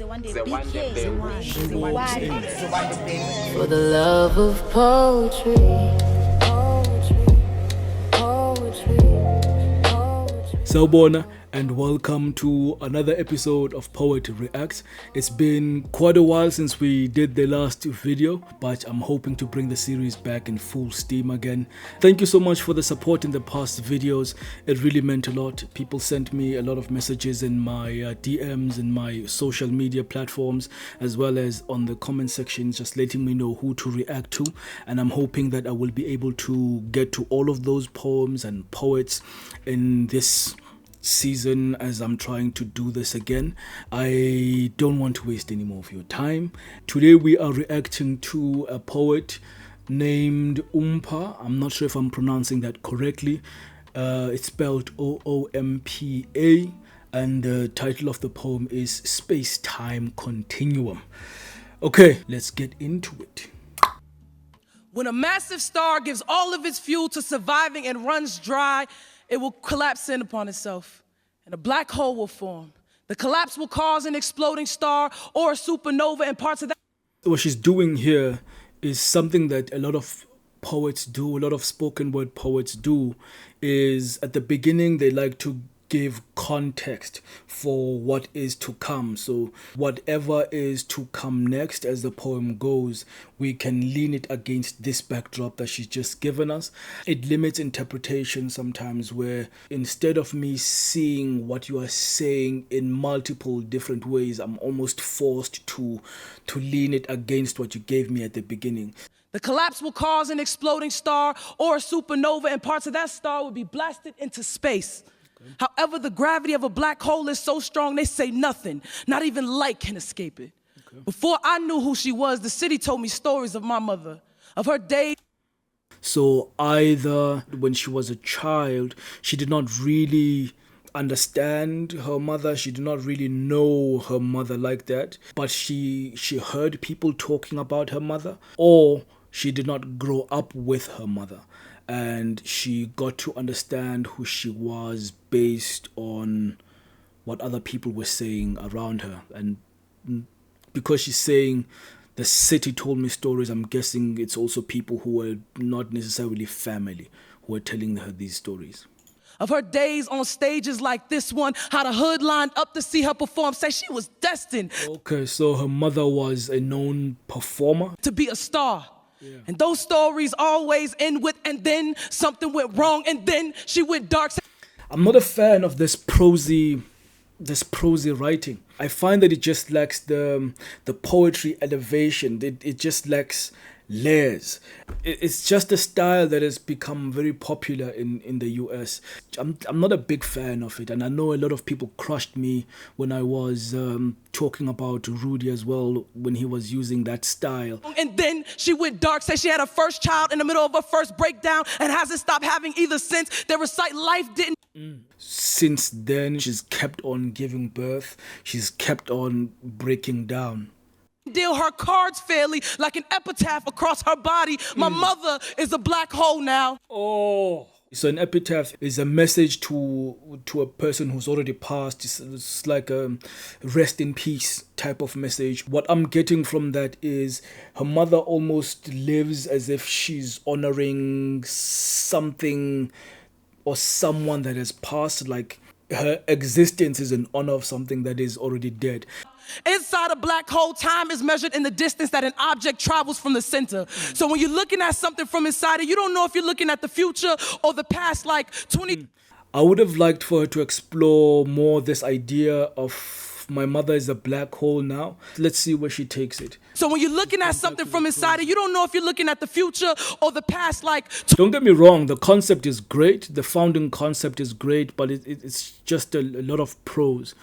Zewande, Zewande, Bhengu. Zewande. For the love of poetry, Sawubona and welcome to another episode of Poet Reacts. It's been quite a while since we did the last video, but I'm hoping to bring the series back in full steam again. Thank you so much for the support in the past videos. It really meant a lot. People sent me a lot of messages in my DMs and my social media platforms, as well as on the comment section, just letting me know who to react to. And I'm hoping that I will be able to get to all of those poems and poets in this season as I'm trying to do this again. I don't want to waste any more of your time. Today we are reacting to a poet named Oompa. I'm not sure if I'm pronouncing that correctly. It's spelled Oompa, and the title of the poem is Space-Time Continuum. Okay, let's get into it. When a massive star gives all of its fuel to surviving and runs dry, it will collapse in upon itself, and a black hole will form. The collapse will cause an exploding star or a supernova, and parts of that. What she's doing here is something that a lot of poets do, a lot of spoken word poets do, is at the beginning they like to give context for what is to come. So whatever is to come next as the poem goes, we can lean it against this backdrop that she's just given us. It limits interpretation sometimes, where instead of me seeing what you are saying in multiple different ways, I'm almost forced to lean it against what you gave me at the beginning. The collapse will cause an exploding star or a supernova, and parts of that star will be blasted into space. However, the gravity of a black hole is so strong, they say nothing, not even light can escape it. Before I knew who she was, the city told me stories of my mother, of her days. So either when she was a child, she did not really understand her mother, she did not really know her mother like that, but she heard people talking about her mother, or she did not grow up with her mother, and she got to understand who she was based on what other people were saying around her. And because she's saying the city told me stories, I'm guessing it's also people who were not necessarily family who were telling her these stories. Of her days on stages like this one, how the hood lined up to see her perform, say she was destined. Okay, so her mother was a known performer. To be a star. Yeah. And those stories always end with, and then something went wrong, and then she went dark. I'm not a fan of this prosy writing. I find that it just lacks the poetry elevation. It just lacks layers. It's just a style that has become very popular in the US. I'm not a big fan of it, and I know a lot of people crushed me when I was talking about Rudy as well, when he was using that style. And then she went dark, said she had her first child in the middle of her first breakdown and hasn't stopped having either since. They recite life didn't. Since then, she's kept on giving birth. She's kept on breaking down. Deal her cards fairly, like an epitaph across her body. My mother is a black hole now. Oh. So an epitaph is a message to a person who's already passed. It's like a rest in peace type of message. What I'm getting from that is her mother almost lives as if she's honoring something or someone that has passed, like her existence is in honor of something that is already dead. Inside a black hole, time is measured in the distance that an object travels from the center. So when you're looking at something from inside it, you don't know if you're looking at the future or the past, like 20. I would have liked for her to explore more this idea of my mother is a black hole now. Let's see where she takes it. So when you're looking at something from inside it, you don't know if you're looking at the future or the past, like. Don't get me wrong, the concept is great. The founding concept is great, but it's just a lot of prose.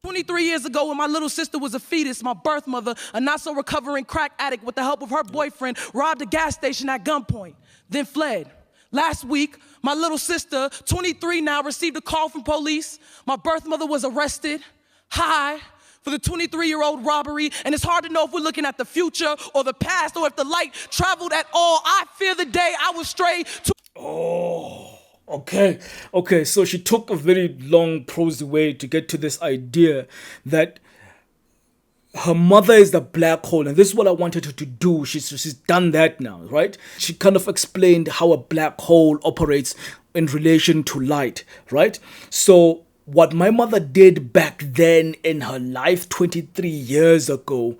23 years ago, when my little sister was a fetus, my birth mother, a not-so-recovering crack addict with the help of her boyfriend, robbed a gas station at gunpoint, then fled. Last week, my little sister, 23 now, received a call from police. My birth mother was arrested, high, for the 23-year-old robbery, and it's hard to know if we're looking at the future or the past or if the light traveled at all. I fear the day I will stray to. Oh. Okay, so she took a very long prosy way to get to this idea that her mother is the black hole, and this is what I wanted her to do. She's done that now, right? She kind of explained how a black hole operates in relation to light, right? So what my mother did back then in her life 23 years ago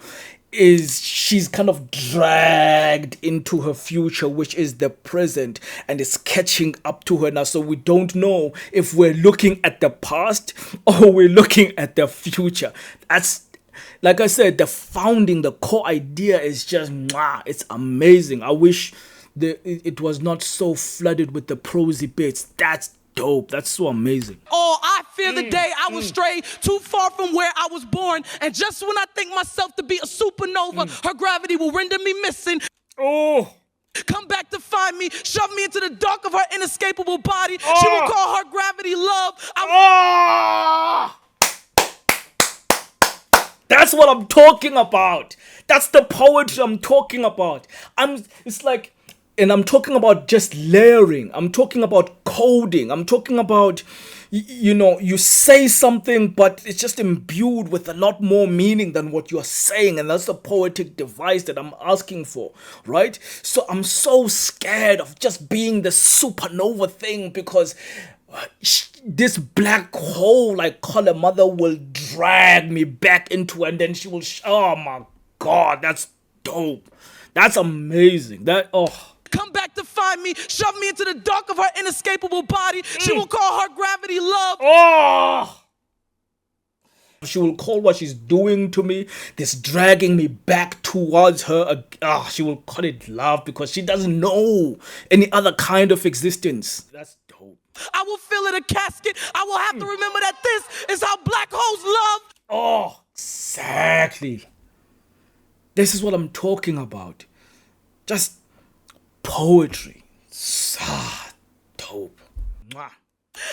is she's kind of dragged into her future, which is the present, and it's catching up to her now. So we don't know if we're looking at the past or we're looking at the future. That's, like I said, the core idea is just, it's amazing. I wish it was not so flooded with the prosy bits. That's dope. That's so amazing. Oh, I fear the day I was strayed too far from where I was born. And just when I think myself to be a supernova, her gravity will render me missing. Oh, Come back to find me, shove me into the dark of her inescapable body. She will call her gravity love. That's what I'm talking about. That's the poetry I'm talking about. It's like, and I'm talking about just layering. I'm talking about coding. I'm talking about, you say something, but it's just imbued with a lot more meaning than what you're saying. And that's the poetic device that I'm asking for, right? So I'm so scared of just being the supernova thing, because this black hole, I call her mother, will drag me back into, and then she will, oh my God, that's dope. That's amazing. Come back to find me, shove me into the dark of her inescapable body. She will call her gravity love. She will call what she's doing to me, this dragging me back towards her. She will call it love, because she doesn't know any other kind of existence. That's dope. I will fill it a casket. I will have to remember that this is how black holes love. Exactly. This is what I'm talking about. Just poetry. Dope. Mwah.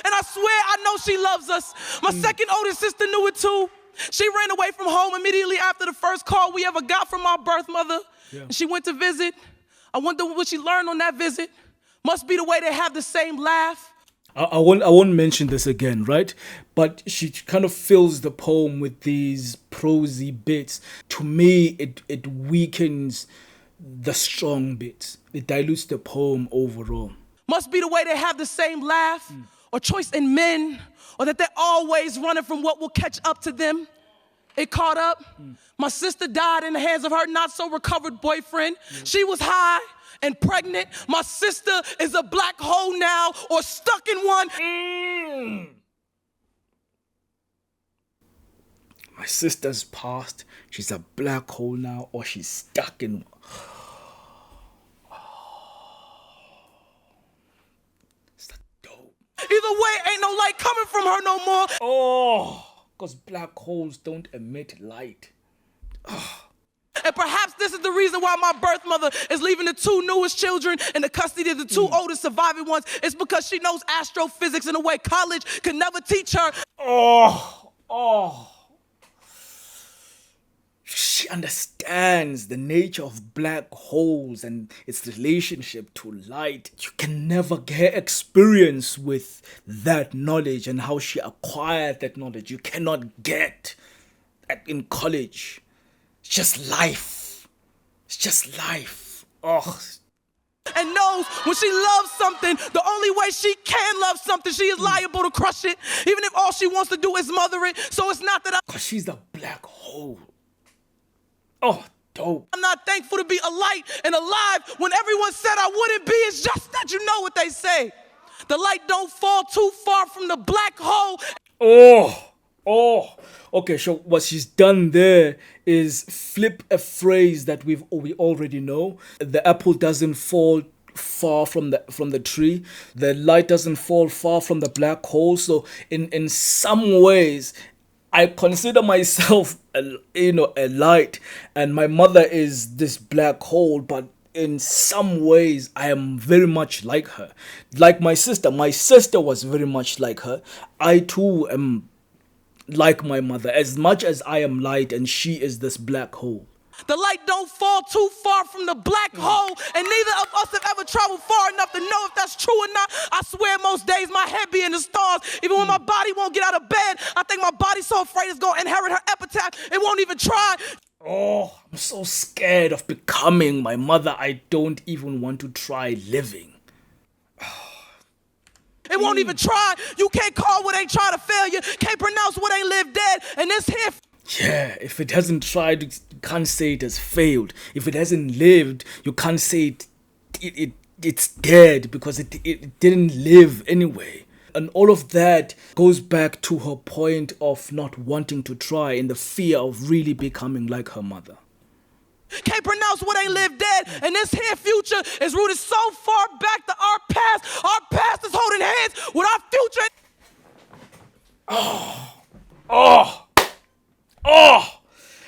And I swear I know she loves us. My second oldest sister knew it too. She ran away from home immediately after the first call we ever got from our birth mother. Yeah. And she went to visit. I wonder what she learned on that visit. Must be the way they have the same laugh. I won't mention this again, right? But she kind of fills the poem with these prosy bits. To me, it weakens the strong bits. It dilutes the poem overall. Must be the way they have the same laugh, or choice in men, or that they're always running from what will catch up to them. It caught up. My sister died in the hands of her not-so-recovered boyfriend. She was high and pregnant. My sister is a black hole now, or stuck in one. My sister's passed. She's a black hole now, or she's stuck in. Is that dope? Either way, ain't no light coming from her no more. Because black holes don't emit light. And perhaps this is the reason why my birth mother is leaving the two newest children in the custody of the two oldest surviving ones. It's because she knows astrophysics in a way college could never teach her. She understands the nature of black holes and its relationship to light. You can never get experience with that knowledge and how she acquired that knowledge. You cannot get that in college. It's just life. It's just life. And knows when she loves something, the only way she can love something, she is liable to crush it, even if all she wants to do is mother it. So it's not that Because she's a black hole. Dope. I'm not thankful to be a light and alive when everyone said I wouldn't be. It's just that you know what they say. The light don't fall too far from the black hole. Okay, so what she's done there is flip a phrase that we already know. The apple doesn't fall far from the tree. The light doesn't fall far from the black hole. So in some ways, I consider myself a light, and my mother is this black hole, but in some ways I am very much like her. Like my sister was very much like her. I too am like my mother, as much as I am light and she is this black hole. The light don't fall too far from the black hole, and neither of us have ever traveled far enough to know if that's true or not. I swear most days my head be in the stars. Even when my body won't get out of bed, I think my body's so afraid it's gonna inherit her epitaph, it won't even try. Oh, I'm so scared of becoming my mother. I don't even want to try living. It won't even try. You can't call what ain't try to failure. Can't pronounce what ain't lived dead. And this here. Yeah, if it hasn't tried, you can't say it has failed. If it hasn't lived, you can't say it's dead because it didn't live anyway. And all of that goes back to her point of not wanting to try and the fear of really becoming like her mother. Can't pronounce what ain't lived dead. And this here future is rooted so far back that our past is holding hands with our future.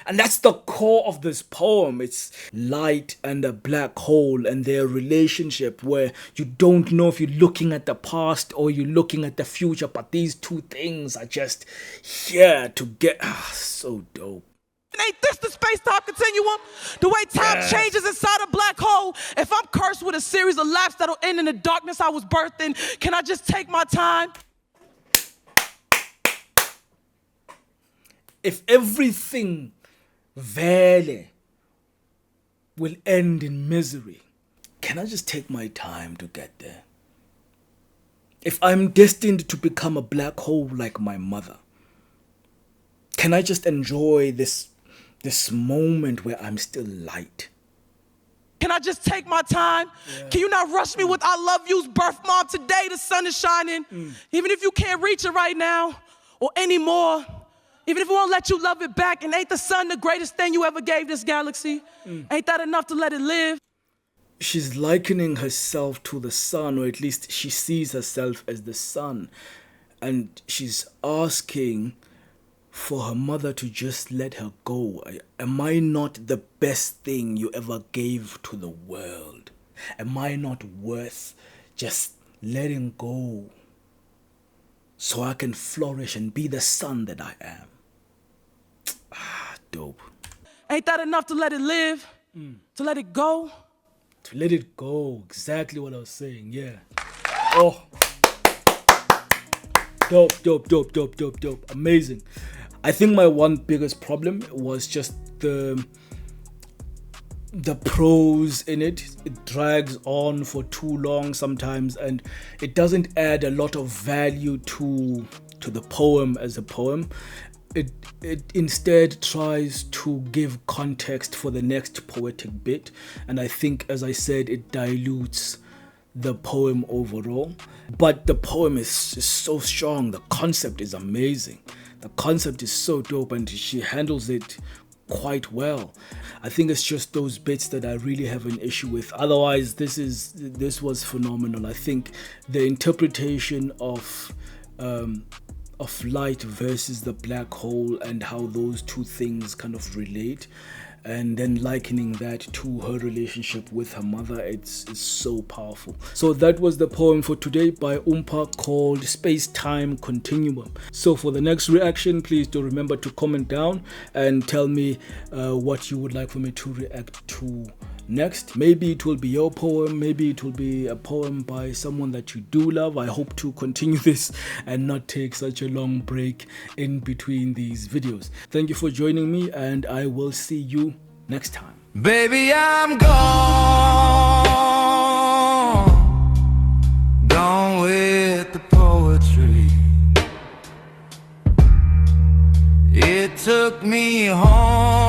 And that's the core of this poem. It's light and a black hole and their relationship where you don't know if you're looking at the past or you're looking at the future, but these two things are just here to get so dope. Ain't this the space-time continuum? The way time changes inside a black hole. If I'm cursed with a series of laps that'll end in the darkness I was birthed in, can I just take my time? If everything vele will end in misery, can I just take my time to get there? If I'm destined to become a black hole like my mother, can I just enjoy this moment where I'm still light? Can I just take my time? Yeah. Can you not rush me with I love you's birth, mom? Today the sun is shining. Even if you can't reach it right now or anymore, even if it won't let you love it back, and ain't the sun the greatest thing you ever gave this galaxy? Ain't that enough to let it live? She's likening herself to the sun, or at least she sees herself as the sun. And she's asking for her mother to just let her go. Am I not the best thing you ever gave to the world? Am I not worth just letting go so I can flourish and be the son that I am? Dope. Ain't that enough to let it live? To let it go? To let it go. Exactly what I was saying, yeah. Oh. Dope. Amazing. I think my one biggest problem was just the prose in it. It drags on for too long sometimes, and it doesn't add a lot of value to the poem as a poem. It instead tries to give context for the next poetic bit, and I think, as I said, it dilutes the poem overall. But the poem is so strong. The concept is amazing. The concept is so dope, and she handles it quite well. I think it's just those bits that I really have an issue with. Otherwise, this was phenomenal. I think the interpretation of light versus the black hole and how those two things kind of relate, and then likening that to her relationship with her mother, it's so powerful. So that was the poem for today by Oompa called Space-Time Contiuum. So for the next reaction, please do remember to comment down and tell me what you would like for me to react to next. Maybe it will be your poem, maybe it will be a poem by someone that you do love. I hope to continue this and not take such a long break in between these videos. Thank you for joining me, and I will see you next time. Baby, I'm gone with the poetry. It took me home.